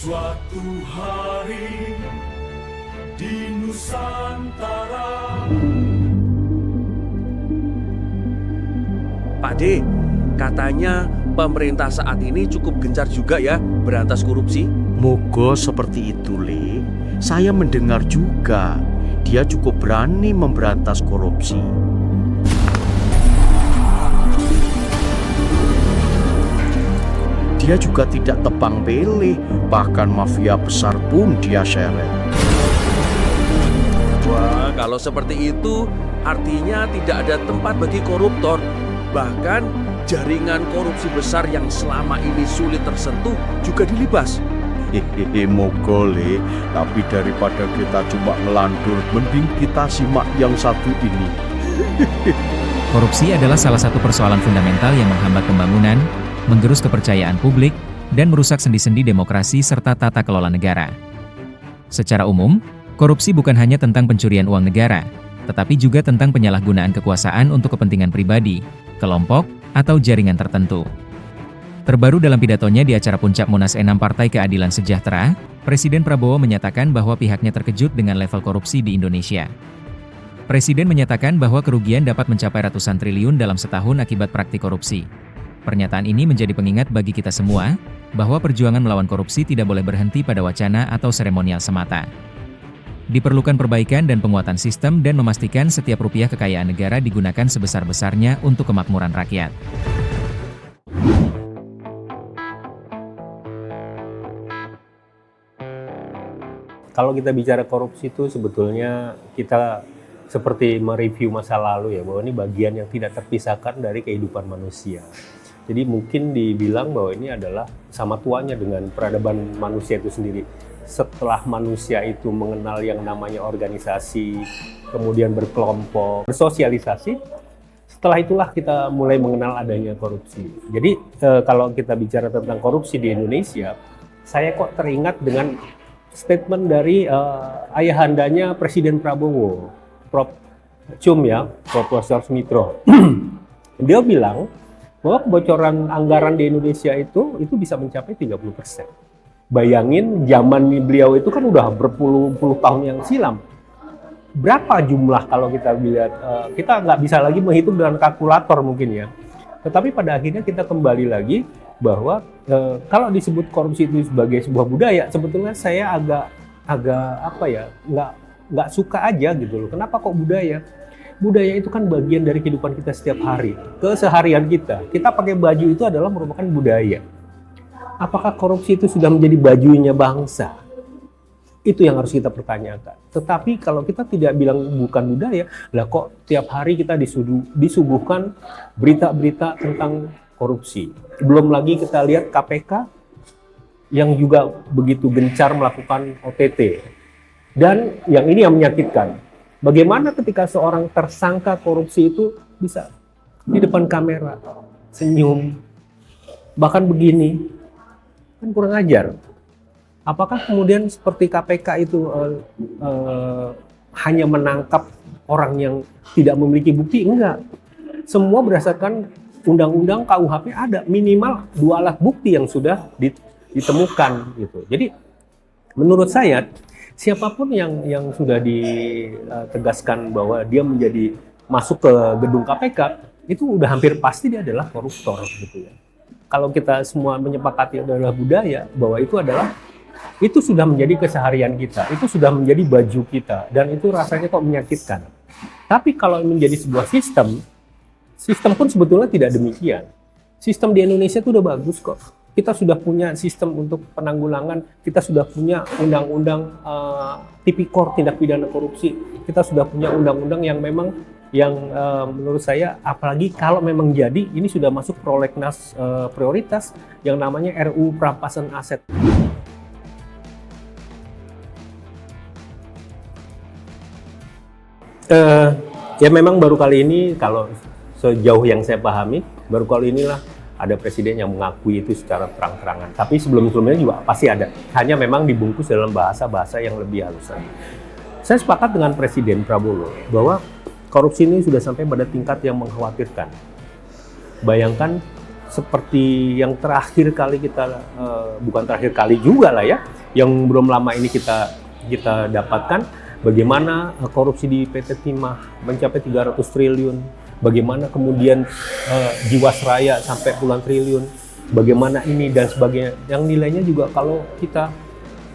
Suatu hari di Nusantara. Pak D, katanya pemerintah saat ini cukup gencar juga ya berantas korupsi. Moga seperti itu, Le. Saya mendengar juga dia cukup berani memberantas korupsi. Dia juga tidak tebang pilih, bahkan mafia besar pun dia seret. Wah, kalau seperti itu artinya tidak ada tempat bagi koruptor. Bahkan jaringan korupsi besar yang selama ini sulit tersentuh juga dilibas. Hehehe, moga, Le. Tapi daripada kita cuma ngelandur, mending kita simak yang satu ini. Korupsi adalah salah satu persoalan fundamental yang menghambat pembangunan, menggerus kepercayaan publik, dan merusak sendi-sendi demokrasi serta tata kelola negara. Secara umum, korupsi bukan hanya tentang pencurian uang negara, tetapi juga tentang penyalahgunaan kekuasaan untuk kepentingan pribadi, kelompok, atau jaringan tertentu. Terbaru dalam pidatonya di acara puncak Munas 6 Partai Keadilan Sejahtera, Presiden Prabowo menyatakan bahwa pihaknya terkejut dengan level korupsi di Indonesia. Presiden menyatakan bahwa kerugian dapat mencapai ratusan triliun dalam setahun akibat praktik korupsi. Pernyataan ini menjadi pengingat bagi kita semua, bahwa perjuangan melawan korupsi tidak boleh berhenti pada wacana atau seremonial semata. Diperlukan perbaikan dan penguatan sistem dan memastikan setiap rupiah kekayaan negara digunakan sebesar-besarnya untuk kemakmuran rakyat. Kalau kita bicara korupsi itu sebetulnya kita seperti mereview masa lalu ya, bahwa ini bagian yang tidak terpisahkan dari kehidupan manusia. Jadi mungkin dibilang bahwa ini adalah sama tuanya dengan peradaban manusia itu sendiri. Setelah manusia itu mengenal yang namanya organisasi, kemudian berkelompok, bersosialisasi, setelah itulah kita mulai mengenal adanya korupsi. Jadi kalau kita bicara tentang korupsi di Indonesia, saya kok teringat dengan statement dari ayahandanya Presiden Prabowo, Prof. Cum ya, Profesor Sumitro. Dia bilang bahwa kebocoran anggaran di Indonesia itu bisa mencapai 30%. Bayangin zaman beliau itu kan udah berpuluh-puluh tahun yang silam. Berapa jumlah kalau kita lihat, kita nggak bisa lagi menghitung dengan kalkulator mungkin ya. Tetapi pada akhirnya kita kembali lagi bahwa kalau disebut korupsi itu sebagai sebuah budaya, sebetulnya saya agak apa ya, nggak suka aja gitu loh. Kenapa kok budaya? Budaya itu kan bagian dari kehidupan kita setiap hari, keseharian kita. Kita pakai baju itu adalah merupakan budaya. Apakah korupsi itu sudah menjadi bajunya bangsa? Itu yang harus kita pertanyakan. Tetapi kalau kita tidak bilang bukan budaya, lah kok tiap hari kita disuguhkan berita-berita tentang korupsi. Belum lagi kita lihat KPK yang juga begitu gencar melakukan OTT. Dan yang ini yang menyakitkan. Bagaimana ketika seorang tersangka korupsi itu bisa di depan kamera, senyum, bahkan begini, kan kurang ajar. Apakah kemudian seperti KPK itu hanya menangkap orang yang tidak memiliki bukti? Enggak. Semua berdasarkan undang-undang KUHP ada minimal 2 alat bukti yang sudah ditemukan gitu. Jadi menurut saya siapapun yang sudah ditegaskan bahwa dia menjadi masuk ke gedung KPK itu udah hampir pasti dia adalah koruptor gitu ya. Kalau kita semua menyepakati adalah budaya, bahwa itu sudah menjadi keseharian kita, itu sudah menjadi baju kita, dan itu rasanya kok menyakitkan. Tapi kalau menjadi sebuah sistem pun sebetulnya tidak demikian. Sistem di Indonesia itu udah bagus kok. Kita sudah punya sistem untuk penanggulangan, kita sudah punya undang-undang tipikor tindak pidana korupsi, kita sudah punya undang-undang yang memang menurut saya, apalagi kalau memang jadi, ini sudah masuk prolegnas prioritas yang namanya RUU Perampasan Aset. Ya memang baru kali ini, kalau sejauh yang saya pahami, baru kali inilah ada presiden yang mengakui itu secara terang-terangan. Tapi sebelum-sebelumnya juga pasti ada. Hanya memang dibungkus dalam bahasa-bahasa yang lebih halus. Saya sepakat dengan Presiden Prabowo bahwa korupsi ini sudah sampai pada tingkat yang mengkhawatirkan. Bayangkan seperti yang terakhir kali kita, bukan terakhir kali juga lah ya, yang belum lama ini kita dapatkan, bagaimana korupsi di PT Timah mencapai 300 triliun, bagaimana kemudian Jiwasraya sampai puluhan triliun, bagaimana ini dan sebagainya, yang nilainya juga kalau kita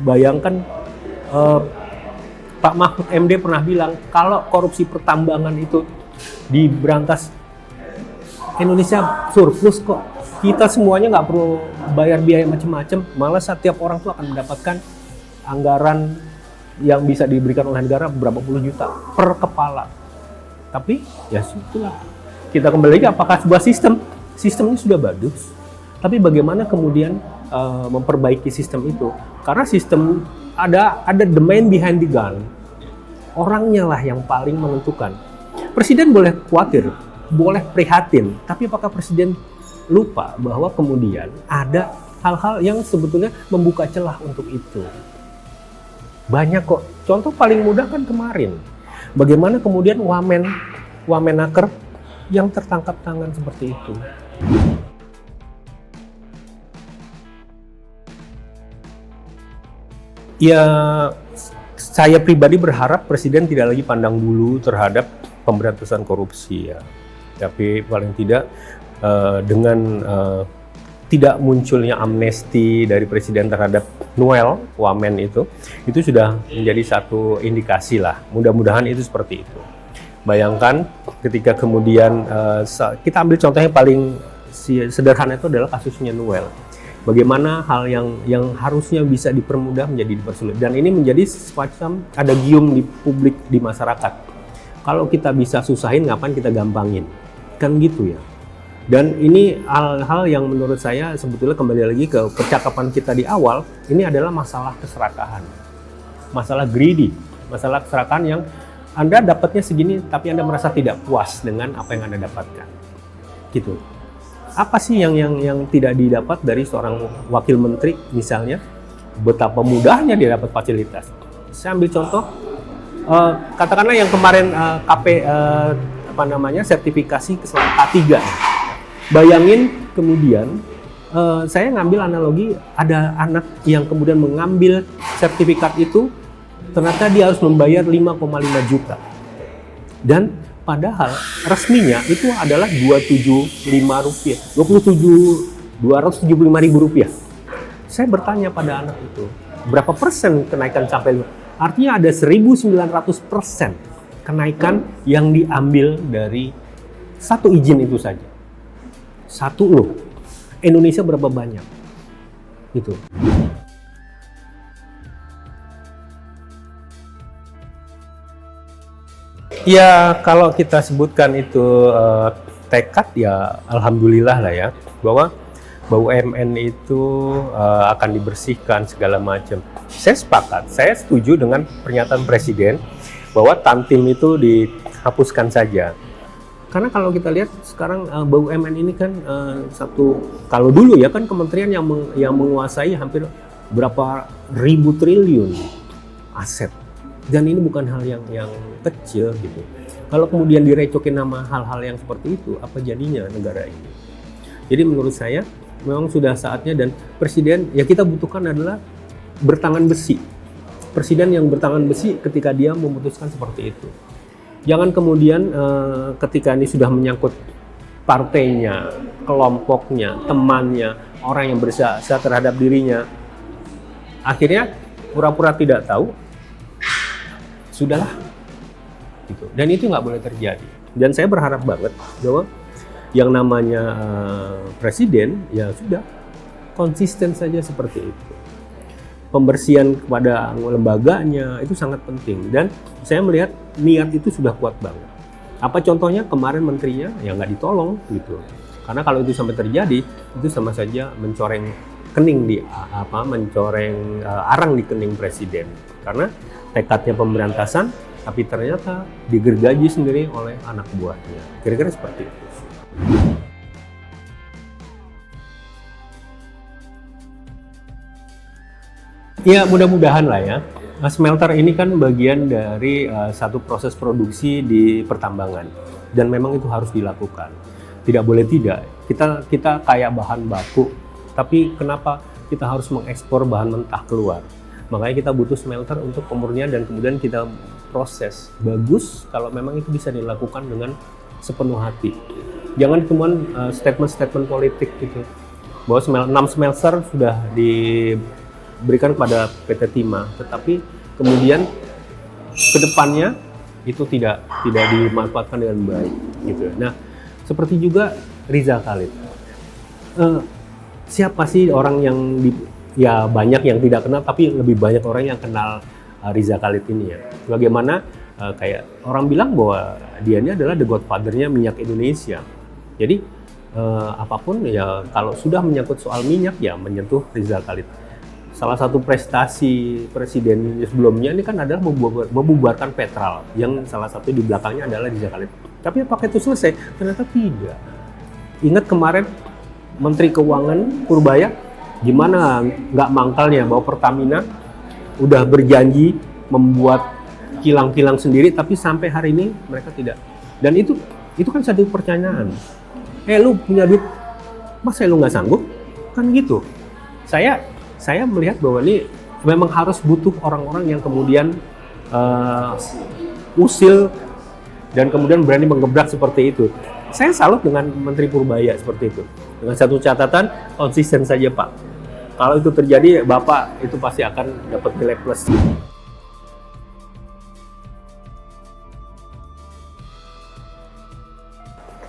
bayangkan, Pak Mahfud MD pernah bilang kalau korupsi pertambangan itu diberantas, Indonesia surplus kok. Kita semuanya nggak perlu bayar biaya macam-macam, malah setiap orang tuh akan mendapatkan anggaran yang bisa diberikan oleh negara berapa puluh juta per kepala. Tapi ya itulah, kita kembali lagi, apakah sebuah sistemnya sudah bagus, tapi bagaimana kemudian memperbaiki sistem itu? Karena sistem ada the man behind the gun, orangnya lah yang paling menentukan. Presiden boleh khawatir, boleh prihatin, tapi apakah Presiden lupa bahwa kemudian ada hal-hal yang sebetulnya membuka celah untuk itu? Banyak kok. Contoh paling mudah kan kemarin, bagaimana kemudian Wamenaker yang tertangkap tangan seperti itu. Ya, saya pribadi berharap Presiden tidak lagi pandang bulu terhadap pemberantasan korupsi ya. Tapi paling tidak dengan tidak munculnya amnesti dari Presiden terhadap Noel Wamen itu sudah menjadi satu indikasi lah. Mudah-mudahan itu seperti itu. Bayangkan ketika kemudian kita ambil contoh yang paling sederhana itu adalah kasusnya Noel. Bagaimana hal yang harusnya bisa dipermudah menjadi dipersulit, dan ini menjadi semacam ada gium di publik, di masyarakat. Kalau kita bisa susahin, ngapain kita gampangin? Kan gitu ya. Dan ini hal-hal yang menurut saya sebetulnya kembali lagi ke percakapan kita di awal, ini adalah masalah keserakahan, masalah greedy, masalah keserakahan yang Anda dapatnya segini tapi Anda merasa tidak puas dengan apa yang Anda dapatkan. Gitu. Apa sih yang tidak didapat dari seorang wakil menteri misalnya? Betapa mudahnya dia dapat fasilitas. Saya ambil contoh, katakanlah yang kemarin sertifikasi kesalahan K3. Bayangin kemudian saya ngambil analogi, ada anak yang kemudian mengambil sertifikat itu, ternyata dia harus membayar 5,5 juta. Dan padahal resminya itu adalah 275.000 rupiah. Saya bertanya pada anak itu, berapa persen kenaikan sampai? Artinya ada 1.900% kenaikan yang diambil dari satu izin itu saja. Satu loh. Indonesia berapa banyak? Gitu. Ya, kalau kita sebutkan itu tekad, ya alhamdulillah lah ya, bahwa BUMN itu akan dibersihkan segala macam. Saya sepakat, saya setuju dengan pernyataan Presiden bahwa Tantim itu dihapuskan saja. Karena kalau kita lihat sekarang BUMN ini kan kalau dulu ya kan kementerian yang menguasai hampir berapa ribu triliun aset. Dan ini bukan hal yang kecil gitu. Kalau kemudian direcokin nama hal-hal yang seperti itu, apa jadinya negara ini? Jadi menurut saya memang sudah saatnya, dan Presiden ya kita butuhkan adalah bertangan besi. Presiden yang bertangan besi ketika dia memutuskan seperti itu. Jangan kemudian ketika ini sudah menyangkut partainya, kelompoknya, temannya, orang yang berjasa terhadap dirinya, akhirnya pura-pura tidak tahu, sudahlah gitu. Dan itu nggak boleh terjadi. Dan saya berharap banget bahwa yang namanya Presiden ya sudah konsisten saja seperti itu. Pembersihan kepada lembaganya itu sangat penting, dan saya melihat niat itu sudah kuat banget. Apa contohnya? Kemarin menterinya ya nggak ditolong gitu. Karena kalau itu sampai terjadi, itu sama saja mencoreng arang di kening Presiden. Karena tekadnya pemberantasan, tapi ternyata digergaji sendiri oleh anak buahnya. Kira-kira seperti itu. Ya, mudah-mudahan lah ya. Smelter ini kan bagian dari satu proses produksi di pertambangan, dan memang itu harus dilakukan. tidak boleh tidak. Kita kayak bahan baku, tapi kenapa kita harus mengekspor bahan mentah keluar? Makanya kita butuh smelter untuk pemurnian dan kemudian kita proses. Bagus kalau memang itu bisa dilakukan dengan sepenuh hati. Jangan cuma statement-statement politik gitu. Bahwa 6 smelter sudah diberikan kepada PT Timah, tetapi kemudian kedepannya itu tidak dimanfaatkan dengan baik gitu. Nah, seperti juga Rizal Khalid. Siapa sih orang yang ya banyak yang tidak kenal, tapi lebih banyak orang yang kenal Rizal Khalid ini ya. Bagaimana kayak orang bilang bahwa dia ini adalah the godfather-nya minyak Indonesia. Jadi apapun ya kalau sudah menyangkut soal minyak ya menyentuh Rizal Khalid. Salah satu prestasi presiden sebelumnya ini kan adalah membubarkan Petral, yang salah satu di belakangnya adalah Rizal Khalid. Tapi apakah itu selesai? Ternyata tidak. Ingat kemarin Menteri Keuangan Purbaya, gimana nggak mangkalnya bahwa Pertamina udah berjanji membuat kilang-kilang sendiri, tapi sampai hari ini mereka tidak. Dan itu kan satu pertanyaan. Lu punya duit, masa lu nggak sanggup? Kan gitu. Saya melihat bahwa ini memang harus butuh orang-orang yang kemudian usil dan kemudian berani menggebrak seperti itu. Saya salut dengan Menteri Purbaya seperti itu. Dengan satu catatan, konsisten saja Pak. Kalau itu terjadi, Bapak itu pasti akan dapat nilai plus.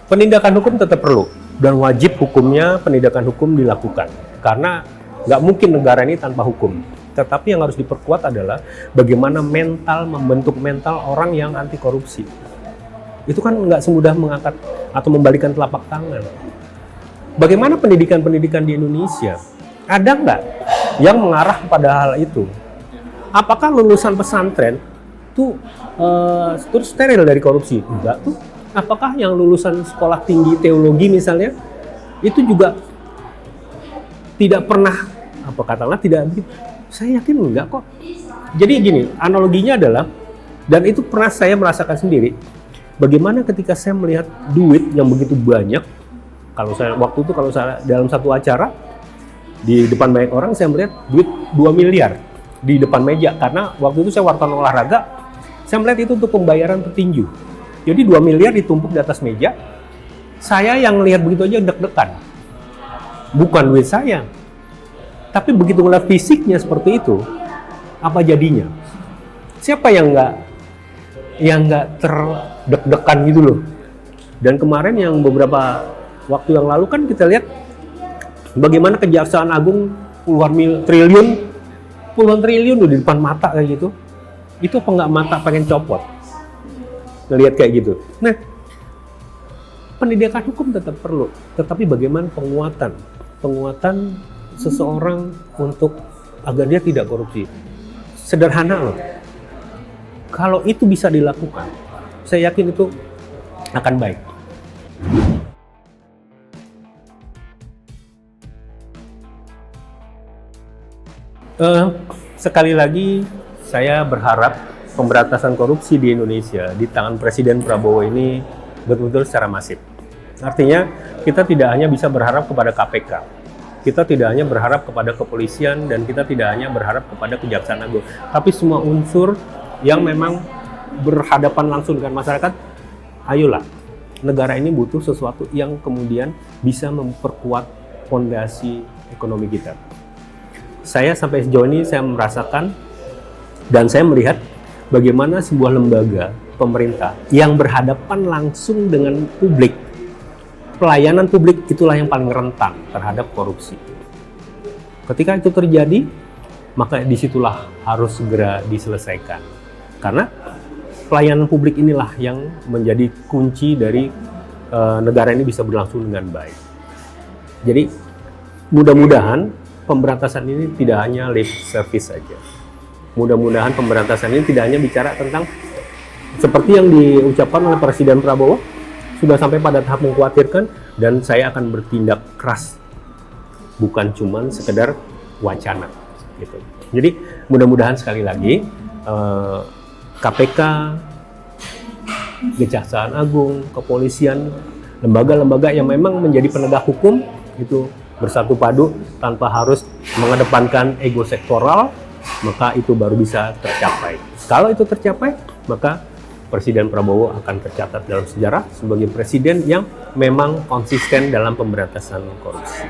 Penindakan hukum tetap perlu dan wajib hukumnya penindakan hukum dilakukan karena nggak mungkin negara ini tanpa hukum. Tetapi yang harus diperkuat adalah bagaimana membentuk mental orang yang anti korupsi. Itu kan nggak semudah mengangkat atau membalikan telapak tangan. Bagaimana pendidikan-pendidikan di Indonesia? Ada nggak yang mengarah kepada hal itu? Apakah lulusan pesantren tuh terus steril dari korupsi? Enggak tuh. Apakah yang lulusan sekolah tinggi teologi misalnya itu juga tidak pernah katakanlah tidak begitu? Saya yakin enggak kok. Jadi gini, analoginya adalah, dan itu pernah saya merasakan sendiri, bagaimana ketika saya melihat duit yang begitu banyak, kalau saya dalam satu acara di depan banyak orang, saya melihat duit 2 miliar di depan meja, karena waktu itu saya wartawan olahraga, saya melihat itu untuk pembayaran petinju. Jadi 2 miliar ditumpuk di atas meja, saya yang lihat begitu aja deg-degan. Bukan duit saya. Tapi begitu ngeliat fisiknya seperti itu, apa jadinya? Siapa yang nggak terdeg-degan gitu loh? Dan kemarin yang beberapa waktu yang lalu kan kita lihat bagaimana Kejaksaan Agung puluhan triliun di depan mata kayak gitu. Itu apa nggak mata pengen copot? Ngelihat kayak gitu. Nah, pendidikan hukum tetap perlu, tetapi bagaimana penguatan seseorang untuk agar dia tidak korupsi. Sederhana loh. Kalau itu bisa dilakukan, saya yakin itu akan baik. Sekali lagi, saya berharap pemberantasan korupsi di Indonesia di tangan Presiden Prabowo ini betul-betul secara masif. Artinya, kita tidak hanya bisa berharap kepada KPK, kita tidak hanya berharap kepada kepolisian, dan kita tidak hanya berharap kepada Kejaksaan Agung, tapi semua unsur yang memang berhadapan langsung dengan masyarakat. Ayolah, negara ini butuh sesuatu yang kemudian bisa memperkuat fondasi ekonomi kita. Saya sampai sejauh ini saya merasakan dan saya melihat bagaimana sebuah lembaga pemerintah yang berhadapan langsung dengan publik, pelayanan publik itulah yang paling rentan terhadap korupsi. Ketika itu terjadi, maka disitulah harus segera diselesaikan. Karena pelayanan publik inilah yang menjadi kunci dari negara ini bisa berlangsung dengan baik. Jadi mudah-mudahan pemberantasan ini tidak hanya lip service saja. Mudah-mudahan pemberantasan ini tidak hanya bicara tentang seperti yang diucapkan oleh Presiden Prabowo, sudah sampai pada tahap mengkhawatirkan, dan saya akan bertindak keras, bukan cuma sekedar wacana gitu. Jadi mudah-mudahan sekali lagi KPK, Kejaksaan Agung, kepolisian, lembaga-lembaga yang memang menjadi penegak hukum itu bersatu padu tanpa harus mengedepankan ego sektoral, maka itu baru bisa tercapai. Kalau itu tercapai, maka Presiden Prabowo akan tercatat dalam sejarah sebagai presiden yang memang konsisten dalam pemberantasan korupsi.